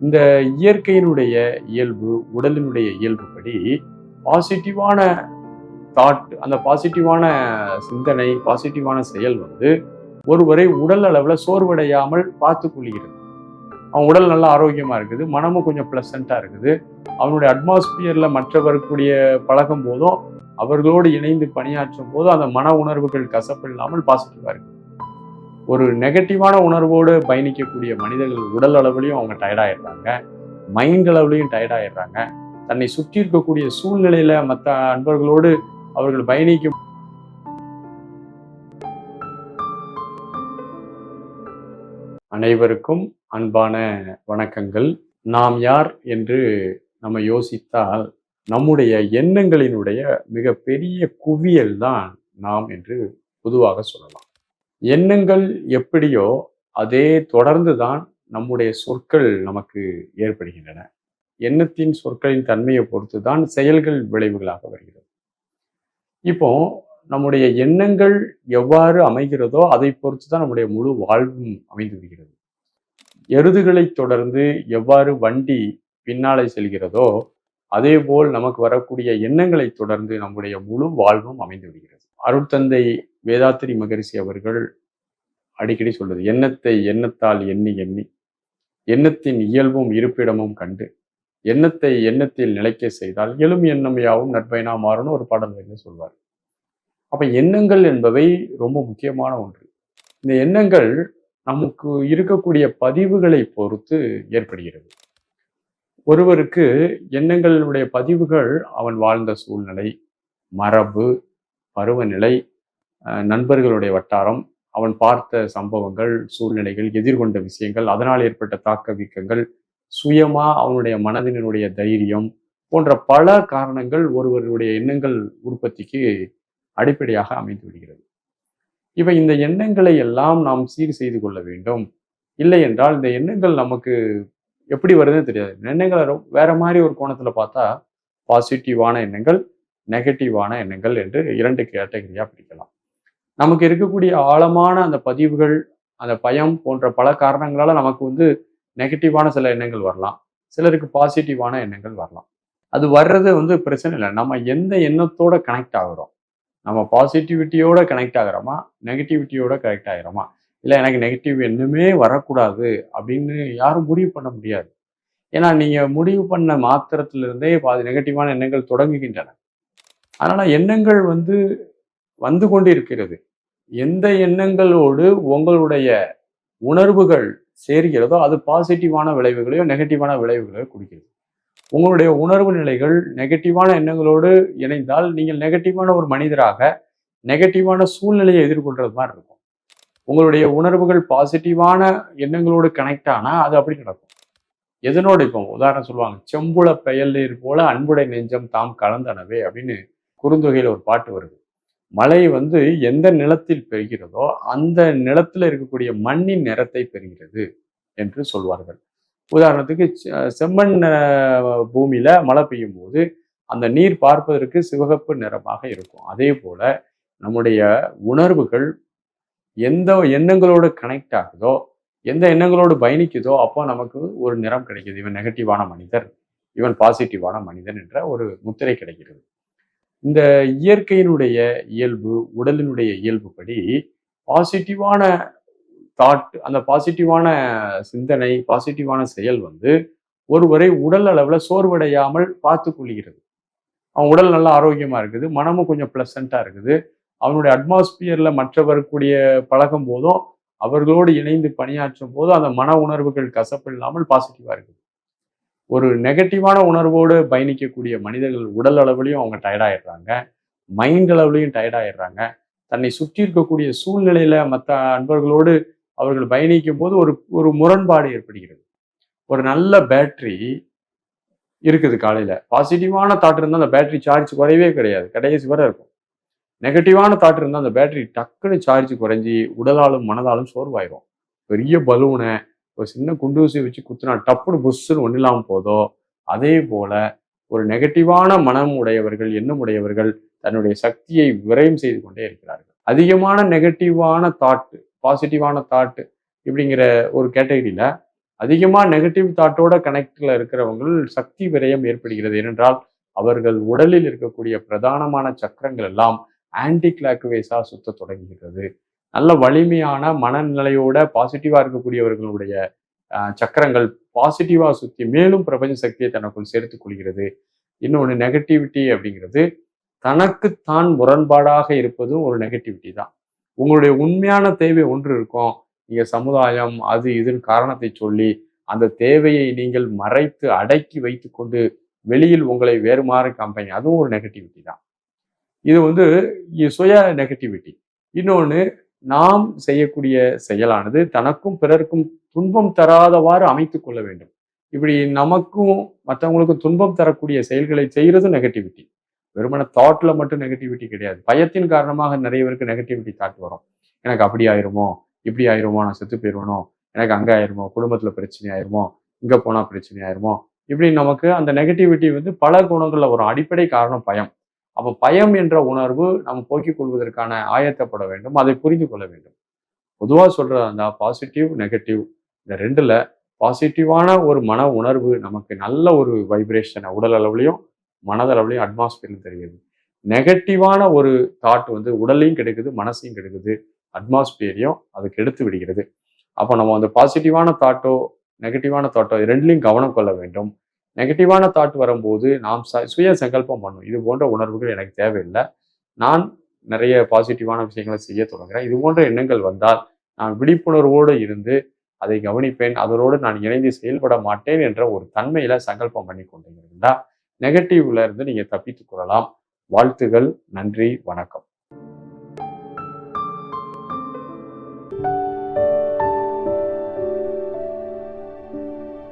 இந்த இயற்கையினுடைய இயல்பு, உடலினுடைய இயல்புப்படி பாசிட்டிவான தாட், அந்த பாசிட்டிவான சிந்தனை, பாசிட்டிவான செயல் ஒருவரை உடல் அளவுல சோர்வடையாமல் பார்த்துக் கொள்கிறது. அவன் உடல் நல்லா ஆரோக்கியமா இருக்குது, மனமும் கொஞ்சம் பிளசண்டா இருக்குது. அவனுடைய அட்மாஸ்பியர்ல மற்றவர் கூடிய பழகும் போதும், அவர்களோடு இணைந்து பணியாற்றும் போதும் அந்த மன உணர்வுகள் கசப்பு இல்லாமல் பாசிட்டிவா இருக்கு. ஒரு நெகட்டிவான உணர்வோடு பயணிக்கக்கூடிய மனிதர்கள் உடல் அளவுலையும் அவங்க டயர்டாயிடுறாங்க, மைண்ட் அளவுலையும் டயர்டாயிடுறாங்க. தன்னை சுற்றி இருக்கக்கூடிய சூழ்நிலையில மற்ற அன்பர்களோடு அவர்கள் பயணிக்கும். அனைவருக்கும் அன்பான வணக்கங்கள். நாம் யார் என்று நம்ம யோசித்தால், நம்முடைய எண்ணங்களினுடைய மிக பெரிய குவியல் தான் நாம் என்று பொதுவாக சொல்லலாம். எண்ணங்கள் எப்படியோ அதே தொடர்ந்து தான் நம்முடைய சொற்கள் நமக்கு ஏற்படுகின்றன. எண்ணத்தின் சொற்களின் தன்மையை பொறுத்து தான் செயல்கள் விளைவுகளாக வருகிறது. இப்போ நம்முடைய எண்ணங்கள் எவ்வாறு அமைகிறதோ அதை பொறுத்து தான் நம்முடைய முழு வாழ்வும் அமைந்து விடுகிறது. எருதுகளை தொடர்ந்து எவ்வாறு வண்டி பின்னாலே செல்கிறதோ அதே போல் நமக்கு வரக்கூடிய எண்ணங்களை தொடர்ந்து நம்முடைய முழு வாழ்வும் அமைந்து விடுகிறது. அருட்தந்தை வேதாத்திரி மகரிஷி அவர்கள் அடிக்கடி சொல்றது, எண்ணத்தை எண்ணத்தால் எண்ணி எண்ணி எண்ணத்தின் இயல்பும் இருப்பிடமும் கண்டு எண்ணத்தை எண்ணத்தில் நிலைக்க செய்தால் எழும் எண்ணம் யாவும் நட்பயனா மாறும்னு ஒரு பாடல் வந்து சொல்வார். அப்ப எண்ணங்கள் என்பவை ரொம்ப முக்கியமான ஒன்று. இந்த எண்ணங்கள் நமக்கு இருக்கக்கூடிய பதிவுகளை பொறுத்து ஏற்படுகிறது. ஒருவருக்கு எண்ணங்களுடைய பதிவுகள் அவன் வாழ்ந்த சூழ்நிலை, மரபு, பருவநிலை, நண்பர்களுடைய வட்டாரம், அவன் பார்த்த சம்பவங்கள், சூழ்நிலைகள், எதிர்கொண்ட விஷயங்கள், அதனால் ஏற்பட்ட தாக்க வீக்கங்கள், சுயமா அவனுடைய மனதினுடைய தைரியம் போன்ற பல காரணங்கள் ஒருவருடைய எண்ணங்கள் உற்பத்திக்கு அடிப்படையாக அமைந்து விடுகிறது. இந்த எண்ணங்களை எல்லாம் நாம் சீர் செய்து கொள்ள வேண்டும். இல்லை என்றால் இந்த எண்ணங்கள் நமக்கு எப்படி வருதுன்னு தெரியாது. எண்ணங்களை வேற மாதிரி ஒரு கோணத்துல பார்த்தா பாசிட்டிவான எண்ணங்கள், நெகட்டிவான எண்ணங்கள் என்று 2 கேட்டகரியா பிரிக்கலாம். நமக்கு இருக்கக்கூடிய ஆழமான அந்த பதிவுகள், அந்த பயம் போன்ற பல காரணங்களால நமக்கு நெகட்டிவான சில எண்ணங்கள் வரலாம். சிலருக்கு பாசிட்டிவான எண்ணங்கள் வரலாம். அது வர்றது பிரச்சனை இல்லை. நம்ம எந்த எண்ணத்தோட கனெக்ட் ஆகுறோம்? நம்ம பாசிட்டிவிட்டியோட கனெக்ட் ஆகிறோமா, நெகட்டிவிட்டியோட கனெக்ட் ஆகிறோமா? இல்லை எனக்கு நெகட்டிவ் எண்ணமே வரக்கூடாது அப்படின்னு யாரும் முடிவு பண்ண முடியாது. ஏன்னா நீங்க முடிவு பண்ண மாத்திரத்திலிருந்தே பாதி நெகட்டிவான எண்ணங்கள் தொடங்குகின்றன. அதனால எண்ணங்கள் வந்து கொண்டு இருக்கிறது. எந்த எண்ணங்களோடு உங்களுடைய உணர்வுகள் சேர்கிறதோ அது பாசிட்டிவான விளைவுகளையோ நெகட்டிவான விளைவுகளையோ கொடுக்கிறது. உங்களுடைய உணர்வு நிலைகள் நெகட்டிவான எண்ணங்களோடு இணைந்தால் நீங்கள் நெகட்டிவான ஒரு மனிதராக நெகட்டிவான சூழ்நிலையை எதிர்கொள்றது மாதிரி இருக்கும். உங்களுடைய உணர்வுகள் பாசிட்டிவான எண்ணங்களோடு கனெக்ட் ஆனா அது அப்படி நடக்கும். எதனோடு இப்போ உதாரணம் சொல்லுவாங்க, செம்புல பெயர்நீர் போல அன்புடை நெஞ்சம் தாம் கலந்தனவே அப்படின்னு குறுந்தொகையில ஒரு பாட்டு வருது. மழை எந்த நிலத்தில் பெறுகிறதோ அந்த நிலத்தில் இருக்கக்கூடிய மண்ணின் நிறத்தை பெறுகிறது என்று சொல்வார்கள். உதாரணத்துக்கு செம்மண் பூமியில மழை பெய்யும் போது அந்த நீர் பார்ப்பதற்கு சிவகப்பு நிறமாக இருக்கும். அதே போல நம்முடைய உணர்வுகள் எந்த எண்ணங்களோடு கனெக்ட் ஆகுதோ, எந்த எண்ணங்களோடு பயணிக்குதோ அப்போ நமக்கு ஒரு நிறம் கிடைக்குது. இவன் நெகட்டிவான மனிதர், இவன் பாசிட்டிவான மனிதன் என்ற ஒரு முத்திரை கிடைக்கிறது. இந்த இயற்கையினுடைய இயல்பு, உடலினுடைய இயல்புப்படி பாசிட்டிவான தாட், அந்த பாசிட்டிவான சிந்தனை, பாசிட்டிவான செயல் ஒருவரை உடல் அளவுல சோர்வடையாமல் பார்த்து கொள்கிறது. அவன் உடல் நல்லா ஆரோக்கியமா இருக்குது, மனமும் கொஞ்சம் பிளசண்டா இருக்குது. அவனுடைய அட்மாஸ்பியர்ல மற்றவர் கூடிய பழகும் போதும், அவர்களோடு இணைந்து பணியாற்றும் போதும் அந்த மன உணர்வுகள் கசப்பு இல்லாமல் பாசிட்டிவா இருக்குது. ஒரு நெகட்டிவான உணர்வோடு பயணிக்கக்கூடிய மனிதர்கள் உடல் அளவுலையும் அவங்க டயர்டாயிடுறாங்க, மைண்ட் அளவுலையும் டயர்டாயிடுறாங்க. தன்னை சுற்றி இருக்கக்கூடிய சூழ்நிலையில மற்ற அன்பர்களோடு அவர்கள் பயணிக்கும் போது ஒரு முரண்பாடு ஏற்படுகிறது. ஒரு நல்ல பேட்டரி இருக்குது காலையில, பாசிட்டிவான தாட் இருந்தால் அந்த பேட்டரி சார்ஜ் குறையவே கிடையாது, கடைசி வரை இருக்கும். நெகட்டிவான தாட் இருந்தால் அந்த பேட்டரி டக்குன்னு சார்ஜ் குறைஞ்சி உடலாலும் மனதாலும் சோர்வாயிரும். பெரிய பலூனை ஒரு சின்ன குண்டூசி வச்சு குத்துனா டப்புன்னு புஷ்ஷுன்னு ஒன்றும் இல்லாமல் போதோ, அதே போல ஒரு நெகட்டிவான மனம் உடையவர்கள், எண்ணம் உடையவர்கள் தன்னுடைய சக்தியை விரயம் செய்து கொண்டே இருக்கிறார்கள். அதிகமான நெகட்டிவான தாட், பாசிட்டிவான தாட் இப்படிங்கிற ஒரு கேட்டகரியில அதிகமா நெகட்டிவ் தாட்டோட கனெக்ட்ல இருக்கிறவங்கள் சக்தி விரயம் ஏற்படுகிறது. ஏனென்றால் அவர்கள் உடலில் இருக்கக்கூடிய பிரதானமான சக்கரங்கள் எல்லாம் ஆன்டி கிளாக் வைஸா சுத்த தொடங்குகிறது. நல்ல வலிமையான மனநிலையோட பாசிட்டிவா இருக்கக்கூடியவர்களுடைய சக்கரங்கள் பாசிட்டிவா சுத்தி மேலும் பிரபஞ்ச சக்தியை தனக்குள் சேர்த்துக் கொள்கிறது. இன்னொன்று நெகட்டிவிட்டி அப்படிங்கிறது தனக்குத்தான் முரண்பாடாக இருப்பதும் ஒரு நெகட்டிவிட்டி தான். உங்களுடைய உண்மையான தேவை ஒன்று இருக்கும். நீங்க சமுதாயம் அது இதுன்னு காரணத்தை சொல்லி அந்த தேவையை நீங்கள் மறைத்து அடக்கி வைத்துக்கொண்டு வெளியில் உங்களை வேறு மாறி காமிப்பீங்க. அதுவும் ஒரு நெகட்டிவிட்டி தான். இது வந்து சுய நெகட்டிவிட்டி. இன்னொன்று நாம் செய்யக்கூடிய செயலானது தனக்கும் பிறருக்கும் துன்பம் தராதவாறு அமைத்துக் கொள்ள வேண்டும். இப்படி நமக்கும் மற்றவங்களுக்கும் துன்பம் தரக்கூடிய செயல்களை செய்யறதும் நெகட்டிவிட்டி. வெறுமனே தாட்ல மட்டும் நெகட்டிவிட்டி கிடையாது. பயத்தின் காரணமாக நிறைய பேருக்கு நெகட்டிவிட்டி தாட் வரும். எனக்கு அப்படி ஆயிருமோ, இப்படி ஆயிருமோ, நான் செத்து போயிருவனோ, எனக்கு அங்க ஆயிருமோ, குடும்பத்துல பிரச்சனை ஆயிருமோ, இங்க போனா பிரச்சனை ஆயிருமோ, இப்படி நமக்கு அந்த நெகட்டிவிட்டி வந்து பல குணங்கள்ல வரும். அடிப்படை காரணம் பயம். அப்ப பயம் என்ற உணர்வு நம்ம போக்கிக் கொள்வதற்கான ஆயத்தப்பட வேண்டும். அதை புரிந்து கொள்ள வேண்டும். பொதுவா சொல்றதா இருந்தா பாசிட்டிவ், நெகட்டிவ் இந்த 2ல பாசிட்டிவான ஒரு மன உணர்வு நமக்கு நல்ல ஒரு வைப்ரேஷனை உடல் அளவுலயும், மனதளவுலயும் அட்மாஸ்பியர்ல தெரியுது. நெகட்டிவான ஒரு தாட் வந்து உடலையும் கெடுக்குது, மனசையும் கெடுக்குது, அட்மாஸ்பியரையும் அது கெடுத்து விடுகிறது. அப்போ நம்ம அந்த பாசிட்டிவான தாட்டோ, நெகட்டிவான தாட்டோ 2லயும் கவனம் கொள்ள வேண்டும். நெகட்டிவான தாட் வரும்போது நாம் சுய சங்கல்பம் பண்ணணும். இது போன்ற உணர்வுகள் எனக்கு தேவையில்லை. நான் நிறைய பாசிட்டிவான விஷயங்களை செய்ய தொடங்குறேன். இது போன்ற எண்ணங்கள் வந்தால் நான் விழிப்புணர்வோடு இருந்து அதை கவனிப்பேன். அதனோடு நான் இணைந்து செயல்பட மாட்டேன் என்ற ஒரு தன்மையில சங்கல்பம் பண்ணி கொண்டீங்கன்னா நெகட்டிவ்ல இருந்து நீங்க தப்பித்துக் கொள்ளலாம். வாழ்த்துகள். நன்றி. வணக்கம்.